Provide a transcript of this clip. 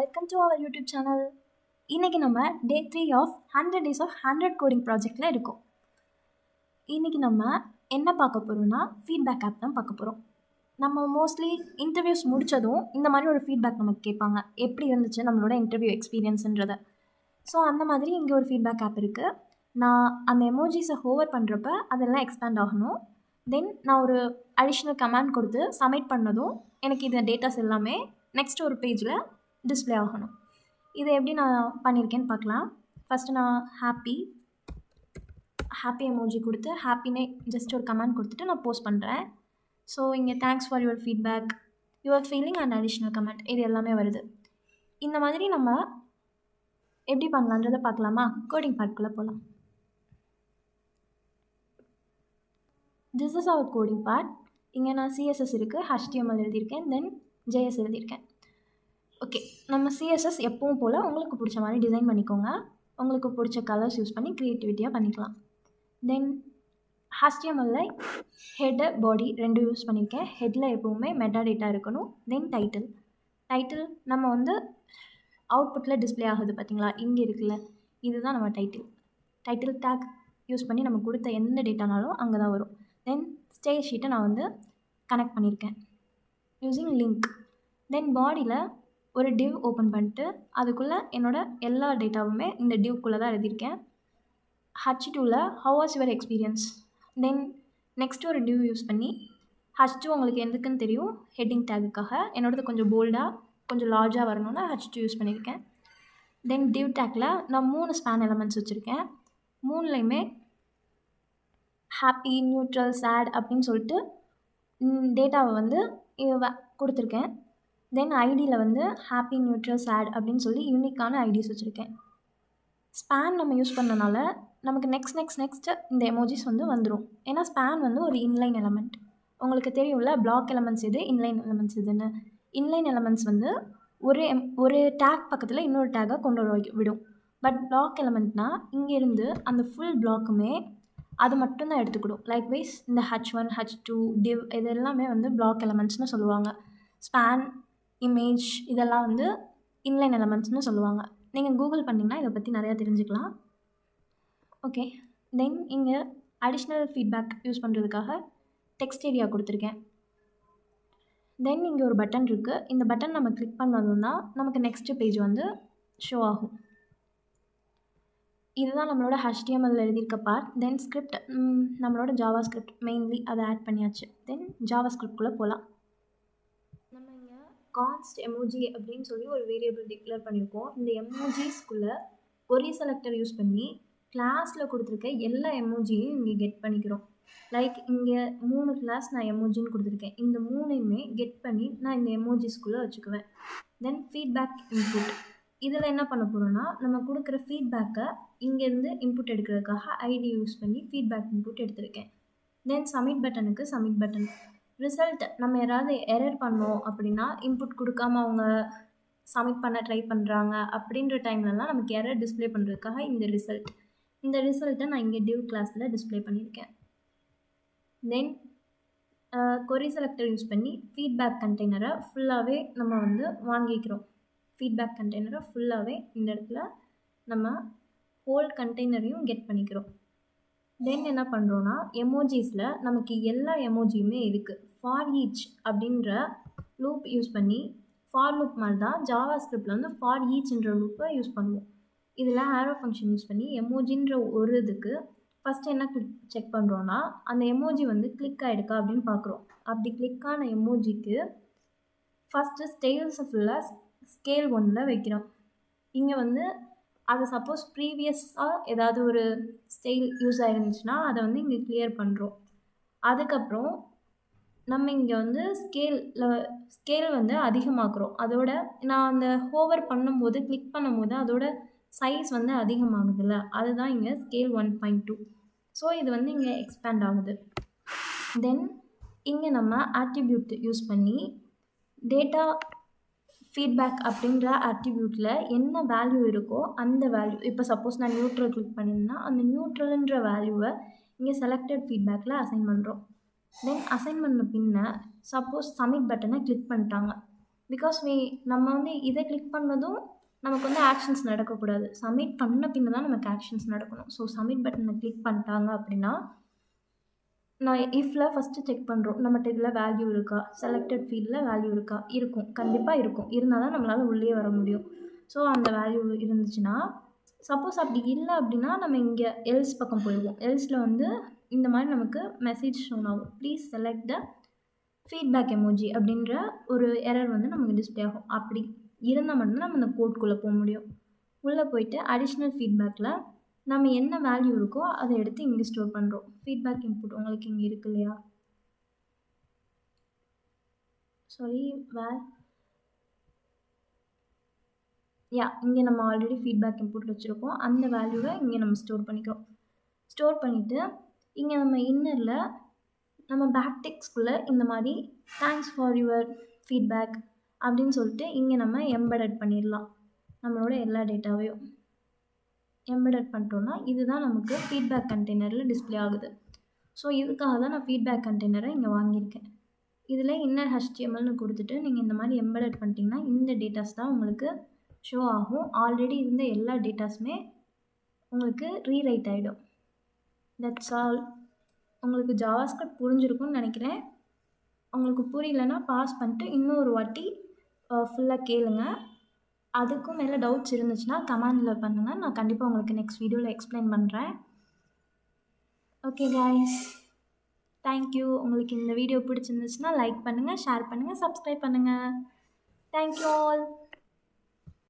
Welcome to our YouTube channel. இன்றைக்கி நம்ம day 3 of 100 days of 100 coding ப்ராஜெக்டில் இருக்கோம். இன்றைக்கி நம்ம என்ன பார்க்க போகிறோம்னா ஃபீட்பேக் ஆப் தான் பார்க்க போகிறோம். நம்ம மோஸ்ட்லி இன்டர்வியூஸ் முடித்ததும் இந்த மாதிரி ஒரு ஃபீட்பேக் நமக்கு கேட்பாங்க, எப்படி இருந்துச்சு நம்மளோட இன்டர்வியூ எக்ஸ்பீரியன்ஸுன்றதை. ஸோ அந்த மாதிரி இங்கே ஒரு ஃபீட்பேக் ஆப் இருக்குது. நான் அந்த எமோஜிஸை ஹோவர் பண்ணுறப்ப அதெல்லாம் எக்ஸ்பேண்ட் ஆகணும். தென் நான் ஒரு அடிஷ்னல் கமாண்ட் கொடுத்து சப்மிட் பண்ணதும் எனக்கு இந்த டேட்டாஸ் எல்லாமே நெக்ஸ்ட் ஒரு பேஜில் டிஸ்பிளே ஆகணும். இதை எப்படி நான் பண்ணியிருக்கேன்னு பார்க்கலாம். ஃபஸ்ட்டு நான் ஹாப்பி எமோஜி கொடுத்து ஹாப்பினே ஜஸ்ட் ஒரு கமெண்ட் கொடுத்துட்டு நான் போஸ்ட் பண்ணுறேன். ஸோ இங்கே thanks for your feedback, your feeling and additional comment இது எல்லாமே வருது. இந்த மாதிரி நம்ம எப்படி பண்ணலான்றதை பார்க்கலாமா? கோடிங் பார்ட்குள்ளே போகலாம். This is our coding part. இங்கே நான் சிஎஸ்எஸ் இருக்குது, HTML எழுதியிருக்கேன், தென் JS எழுதியிருக்கேன். ஓகே, நம்ம சிஎஸ்எஸ் எப்பவும் போல் உங்களுக்கு பிடிச்ச மாதிரி டிசைன் பண்ணிக்கோங்க. உங்களுக்கு பிடிச்ச கலர்ஸ் யூஸ் பண்ணி க்ரியேட்டிவிட்டியாக பண்ணிக்கலாம். தென் HTML ஹெட்டு பாடி ரெண்டு யூஸ் பண்ணியிருக்கேன். ஹெட்டில் எப்போவுமே மெட்டா டேட்டா இருக்கணும். தென் டைட்டில் நம்ம வந்து அவுட்புட்டில் டிஸ்பிளே ஆகுது பார்த்தீங்களா, இங்கே இருக்குல்ல, இதுதான் நம்ம டைட்டில் டேக் யூஸ் பண்ணி நம்ம கொடுத்த எந்த டேட்டானாலும் அங்கே தான் வரும். தென் ஸ்டேஜ் ஷீட்டை நான் வந்து கனெக்ட் பண்ணியிருக்கேன் யூஸிங் லிங்க். தென் பாடியில் ஒரு டிவ் ஓப்பன் பண்ணிட்டு அதுக்குள்ளே என்னோடய எல்லா டேட்டாவுமே இந்த டிவ்க்குள்ளே தான் எழுதியிருக்கேன். H2வில் how was your experience. Then next ஒரு டிவ் யூஸ் பண்ணி H2 உங்களுக்கு எதுக்குன்னு தெரியும், ஹெட்டிங் டேக்குக்காக. என்னோடது கொஞ்சம் போல்டாக கொஞ்சம் லார்ஜாக வரணும்னா H2 யூஸ் பண்ணியிருக்கேன். தென் டிவ் டேக்கில் நான் 3 ஸ்பேன் எலமெண்ட்ஸ் வச்சுருக்கேன். 3லையுமே ஹாப்பி, நியூட்ரல், சேட் அப்படின்னு சொல்லிட்டு டேட்டாவை வந்து கொடுத்துருக்கேன். தென் ஐடியில் வந்து ஹாப்பி, நியூட்ரல், சேட் அப்படின்னு சொல்லி யூனிக்கான ஐடிஸ் வச்சுருக்கேன். ஸ்பேன் நம்ம யூஸ் பண்ணனால நமக்கு நெக்ஸ்ட்டு இந்த எமோஜிஸ் வந்து வந்துடும். ஏன்னா ஸ்பேன் வந்து ஒரு இன்லைன் எலமெண்ட். உங்களுக்கு தெரியும்ல பிளாக் எலமெண்ட்ஸ் எது, இன்லைன் எலமெண்ட்ஸ் எதுன்னு. இன்லைன் எலமெண்ட்ஸ் வந்து ஒரு டேக் பக்கத்தில் இன்னொரு டேக்கை கொண்டு விடும். பட் பிளாக் எலமெண்ட்னால் இங்கேருந்து அந்த ஃபுல் பிளாக்குமே அது மட்டும்தான் எடுத்துக்கிடும். லைக்வைஸ் இந்த H1, H2, div இது எல்லாமே வந்து பிளாக் எலமெண்ட்ஸ்னு சொல்லுவாங்க. ஸ்பேன், இமேஜ் இதெல்லாம் வந்து இன்லைன் எலமெண்ட்ஸ்னு சொல்லுவாங்க. நீங்கள் கூகுள் பண்ணிங்கன்னா இதை பற்றி நிறையா தெரிஞ்சுக்கலாம். ஓகே, தென் இங்கே அடிஷ்னல் ஃபீட்பேக் யூஸ் பண்ணுறதுக்காக டெக்ஸ்ட் ஏரியா கொடுத்துருக்கேன். தென் இங்கே ஒரு பட்டன் இருக்குது. இந்த பட்டன் நம்ம கிளிக் பண்ணதும் தான் நமக்கு நெக்ஸ்ட்டு பேஜ் வந்து ஷோ ஆகும். இதுதான் நம்மளோட HTML எழுதியிருக்க பார்ட். தென் ஸ்கிரிப்ட், நம்மளோட ஜாவா ஸ்கிரிப்ட் மெயின்லி அதை ஆட் பண்ணியாச்சு. தென் ஜாவா ஸ்கிரிப்ட்குள்ளே போகலாம். நம்ம இங்கே கான்ஸ்ட் எமோஜி அப்படின்னு சொல்லி ஒரு வேரியபிள் டிக்ளேர் பண்ணியிருக்கோம். இந்த எமோஜிஸ்குள்ளே கொரி செலக்டர் யூஸ் பண்ணி கிளாஸில் கொடுத்துருக்க எல்லா எமோஜியும் இங்கே கெட் பண்ணிக்கிறோம். லைக் இங்கே 3 கிளாஸ் நான் எமோஜின்னு கொடுத்துருக்கேன். இந்த 3யுமே கெட் பண்ணி நான் இந்த எமோஜிஸ்குள்ளே வச்சுக்குவேன். தென் ஃபீட்பேக் இன்புட், இதில் என்ன பண்ண போகிறோன்னா நம்ம கொடுக்குற ஃபீட்பேக்கை இங்கேருந்து இன்புட் எடுக்கிறதுக்காக ஐடி யூஸ் பண்ணி ஃபீட்பேக் இன்புட் எடுத்திருக்கேன். தென் சப்மிட் பட்டனுக்கு சப்மிட் பட்டன். ரிசல்ட் நம்ம யாராவது எரர் பண்ணோம் அப்படின்னா இன்புட் கொடுக்காம அவங்க சப்மிட் பண்ண ட்ரை பண்ணுறாங்க அப்படின்ற டைம்லலாம் நமக்கு எரர் டிஸ்பிளே பண்ணுறதுக்காக இந்த ரிசல்ட்டை நான் இங்கே டிவ் கிளாஸில் டிஸ்பிளே பண்ணியிருக்கேன். தென் கொரி செலக்டர் யூஸ் பண்ணி ஃபீட்பேக் கண்டெய்னரை ஃபுல்லாகவே நம்ம வந்து வாங்கிக்கிறோம். ஃபீட்பேக் கண்டெய்னரை ஃபுல்லாகவே இந்த இடத்துல நம்ம ஹோல் கண்டெய்னரையும் கெட் பண்ணிக்கிறோம். தென் என்ன பண்ணுறோன்னா எமோஜிஸில் நமக்கு எல்லா எமோஜியுமே இருக்குது. ஃபார் ஈச் அப்படின்ற லூப் யூஸ் பண்ணி, ஃபார் லூப் மாதிரி தான் ஜாவா ஸ்கிரிப்டில் வந்து ஃபார் ஈச்ன்ற லூப்பை யூஸ் பண்ணுவோம். இதில் ஆரோ ஃபங்க்ஷன் யூஸ் பண்ணி எமோஜின்ற ஒரு இதுக்கு ஃபஸ்ட்டு என்ன செக் பண்ணுறோன்னா அந்த எமோஜி வந்து கிளிக் ஆகிடுக்கா அப்படின்னு பார்க்குறோம். அப்படி கிளிக்கான எமோஜிக்கு ஃபஸ்ட்டு ஸ்டைல்ஸை ஃபுல்லாக ஸ்கேல் 1ல் வைக்கிறோம். இங்கே வந்து அது சப்போஸ் ப்ரீவியஸாக ஏதாவது ஒரு ஸ்டைல் யூஸ் ஆகிருந்துச்சுன்னா அதை வந்து இங்கே கிளியர் பண்ணுறோம். அதுக்கப்புறம் நம்ம இங்கே வந்து ஸ்கேல் வந்து அதிகமாக்குறோம். அதோட நான் அந்த ஹோவர் பண்ணும்போது கிளிக் பண்ணும்போது அதோட சைஸ் வந்து அதிகமாகுதுல்ல, அதுதான் இங்கே ஸ்கேல் 1.2. ஸோ இது வந்து இங்கே எக்ஸ்பேண்ட் ஆகுது. தென் இங்கே நம்ம ஆட்ரிபியூட் யூஸ் பண்ணி டேட்டா ஃபீட்பேக் அப்படின்ற ஆட்ரிபியூட்டில் என்ன வேல்யூ இருக்கோ அந்த வேல்யூ, இப்போ சப்போஸ் நான் நியூட்ரல் கிளிக் பண்ணியிருந்தேன்னா அந்த நியூட்ரல்ன்ற வேல்யூவை இங்கே செலக்டட் ஃபீட்பேக்கில் அசைன் பண்ணுறோம். தென் அசைன் பண்ண பின்ன சப்போஸ் சப்மிட் பட்டனை கிளிக் பண்ணிட்டாங்க. பிகாஸ் நம்ம வந்து இதை கிளிக் பண்ணதும் நமக்கு வந்து ஆக்ஷன்ஸ் நடக்கக்கூடாது. சப்மிட் பண்ண பின்ன தான் நமக்கு ஆக்ஷன்ஸ் நடக்கணும். ஸோ சப்மிட் பட்டனை கிளிக் பண்ணிட்டாங்க அப்படின்னா நான் இஃப்ல ஃபஸ்ட்டு செக் பண்ணுறோம். நம்மகிட்ட இதில் வேல்யூ இருக்கா, செலக்டட் ஃபீல்டில் வேல்யூ இருக்கா, இருக்கும், கண்டிப்பாக இருக்கும். இருந்தால் தான் நம்மளால் உள்ளே வர முடியும். ஸோ அந்த வேல்யூ இருந்துச்சுன்னா, சப்போஸ் அப்படி இல்லை அப்படின்னா நம்ம இங்கே எல்ஸ் பக்கம் போயிடுவோம். எல்ஸில் வந்து இந்த மாதிரி நமக்கு மெசேஜ் ஷோன் ஆகும். Please select the feedback emoji அப்படின்ற ஒரு எரர் வந்து நமக்கு டிஸ்பிளே ஆகும். அப்படி இருந்தால் மட்டும்தான் நம்ம இந்த கோட்குள்ளே போக முடியும். உள்ளே போயிட்டு அடிஷ்னல் ஃபீட்பேக்கில் நம்ம என்ன வேல்யூ இருக்கோ அதை எடுத்து இங்கே ஸ்டோர் பண்ணுறோம். ஃபீட்பேக் இன்புட் உங்களுக்கு இங்கே இருக்கு இல்லையா, சாரி இங்கே நம்ம ஆல்ரெடி ஃபீட்பேக் இன்புட் வச்சுருக்கோம். அந்த வேல்யூவை இங்கே நம்ம ஸ்டோர் பண்ணிக்கிறோம். ஸ்டோர் பண்ணிவிட்டு இங்கே நம்ம இன்னரில் நம்ம பேக் டெக்ஸ்ட்குள்ளே இந்த மாதிரி தேங்க்ஸ் ஃபார் யுவர் ஃபீட்பேக் அப்படின்னு சொல்லிட்டு இங்கே நம்ம எம்பெடட் பண்ணிடலாம். நம்மளோட எல்லா டேட்டாவையும் எம்பெடட் பண்ணிட்டோன்னா இதுதான் நமக்கு ஃபீட்பேக் கண்டெய்னரில் டிஸ்பிளே ஆகுது. ஸோ இதுக்காக தான் நான் ஃபீட்பேக் கண்டெய்னரை இங்கே வாங்கியிருக்கேன். இதில் இன்னர் HTMLனு கொடுத்துட்டு நீங்கள் இந்த மாதிரி எம்பெடட் பண்ணிட்டீங்கன்னா இந்த டேட்டாஸ் தான் உங்களுக்கு ஷோ ஆகும். ஆல்ரெடி இருந்த எல்லா டேட்டாஸுமே உங்களுக்கு ரீரைட் ஆகிடும். That's all. உங்களுக்கு ஜாவாஸ்கிரிப்ட் புரிஞ்சிருக்கும்னு நினைக்கிறேன். உங்களுக்கு புரியலன்னா பாஸ் பண்ணிட்டு இன்னொரு வாட்டி ஃபுல்லாக கேளுங்க. அதுக்கும் மேலே டவுட்ஸ் இருந்துச்சுன்னா கமெண்டில் பண்ணுங்கள். நான் கண்டிப்பாக உங்களுக்கு நெக்ஸ்ட் வீடியோவில் எக்ஸ்பிளைன் பண்ணுறேன். Okay guys, thank you. உங்களுக்கு இந்த வீடியோ பிடிச்சிருந்துச்சுன்னா லைக் பண்ணுங்கள், ஷேர் பண்ணுங்கள், சப்ஸ்கிரைப் பண்ணுங்கள். Thank you all.